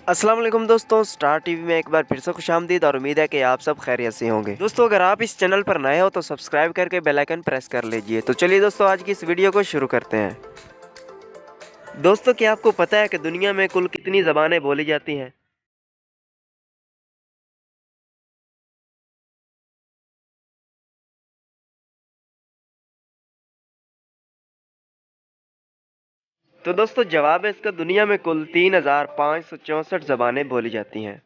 अस्सलाम वालेकुम दोस्तों, स्टार टीवी में एक बार फिर से खुशामदीद और उम्मीद है कि आप सब खैरियत से होंगे। दोस्तों, अगर आप इस चैनल पर नए हो तो सब्सक्राइब करके बेल आइकन प्रेस कर लीजिए। तो चलिए दोस्तों, आज की इस वीडियो को शुरू करते हैं। दोस्तों, क्या आपको पता है कि दुनिया में कुल कितनी ज़बानें बोली जाती हैं? तो दोस्तों, जवाब है इसका, दुनिया में कुल 3564 ज़बानें बोली जाती हैं।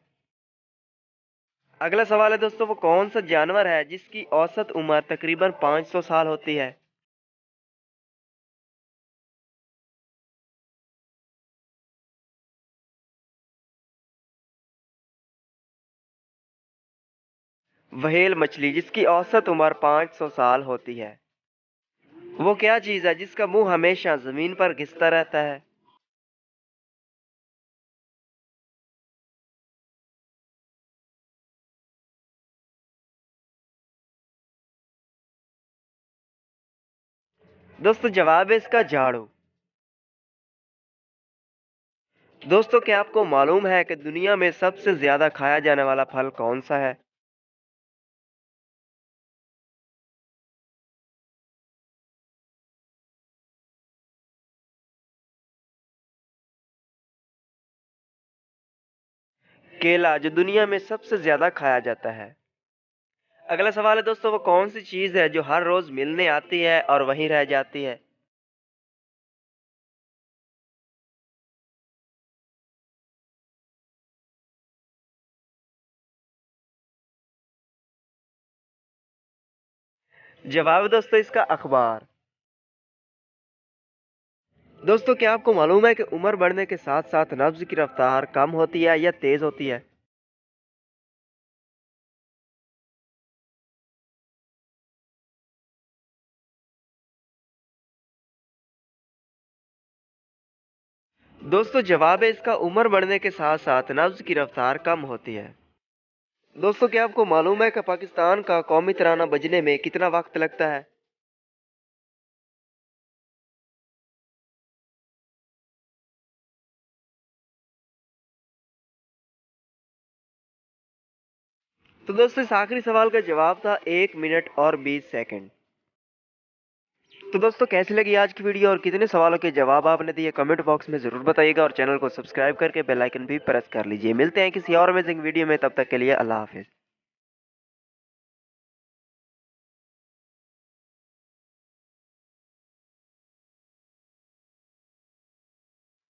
अगला सवाल है दोस्तों, वो कौन सा जानवर है जिसकी औसत उम्र तकरीबन 500 साल होती है? व्हेल मछली, जिसकी औसत उम्र 500 साल होती है। वो क्या चीज़ है जिसका मुंह हमेशा जमीन पर घिसता रहता है? दोस्तों, जवाब है इसका, झाड़ू। दोस्तों, क्या आपको मालूम है कि दुनिया में सबसे ज्यादा खाया जाने वाला फल कौन सा है? केला, जो दुनिया में सबसे ज्यादा खाया जाता है। अगला सवाल है दोस्तों, वो कौन सी चीज है जो हर रोज मिलने आती है और वहीं रह जाती है? जवाब है दोस्तों इसका, अखबार। दोस्तों, क्या आपको मालूम है कि उम्र बढ़ने के साथ साथ नब्ज की रफ्तार कम होती है या तेज होती है? दोस्तों, जवाब है इसका, उम्र बढ़ने के साथ साथ नब्ज की रफ्तार कम होती है। दोस्तों, क्या आपको मालूम है कि पाकिस्तान का कौमी तराना बजने में कितना वक्त लगता है? तो दोस्तों, इस आखिरी सवाल का जवाब था 1 मिनट और 20 सेकंड। तो दोस्तों, कैसी लगी आज की वीडियो और कितने सवालों के जवाब आपने दिए, कमेंट बॉक्स में जरूर बताइएगा और चैनल को सब्सक्राइब करके बेल आइकन भी प्रेस कर लीजिए। मिलते हैं किसी और अमेजिंग वीडियो में, तब तक के लिए अल्लाह हाफिज।